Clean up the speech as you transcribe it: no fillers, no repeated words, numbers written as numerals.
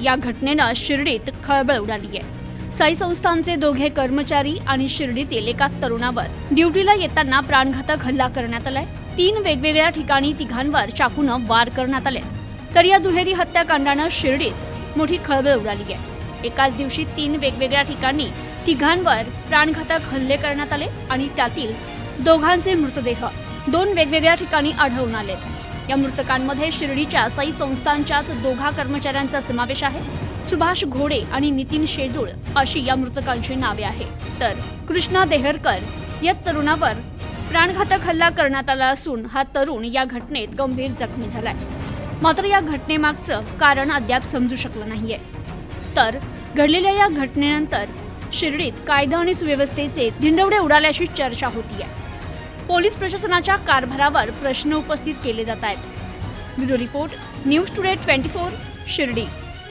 या घटनेनं शिर्डीत खळबळ उडाली आहे। साई संस्थानचे दोघे कर्मचारी आणि शिर्डीतील एका तरुणावर ड्युटीला येताना प्राणघातक हल्ला करण्यात आलाय। 3 वेगवेगळ्या ठिकाणी तिघांवर चाकूनं वार करण्यात आले। तर या दुहेरी हत्याकांडानं शिर्डीत मोठी खळबळ उडाली आहे। एकाच दिवशी 3 वेगवेगळ्या ठिकाणी तिघांवर प्राणघातक हल्ले करण्यात आले आणि त्यातील दोघांचे मृतदेह 2 वेगवेगळ्या ठिकाणी आढळून आले। या मृतकांमध्ये शिर्डीच्या साई संस्थानच्याच दोघा कर्मचाऱ्यांचा समावेश आहे। सुभाष घोडे आणि नितीन शेजूळ अशी या मृतकांची नावे आहेत। तर कृष्णा देहरकर या तरुणावर प्राणघातक हल्ला करण्यात आला असून हा तरुण या घटनेत गंभीर जखमी झालाय। मात्र या घटनेमागचं कारण अद्याप समजू शकलं नाहीये। तर घडलेल्या या घटनेनंतर शिर्डीत कायदा आणि सुव्यवस्थेचे धिंडवडे उडाल्याची चर्चा होतीये। पोलीस प्रशासनाच्या कारभारावर प्रश्न उपस्थित केले जात आहेत। Bureau report, news today 24, Shirdi.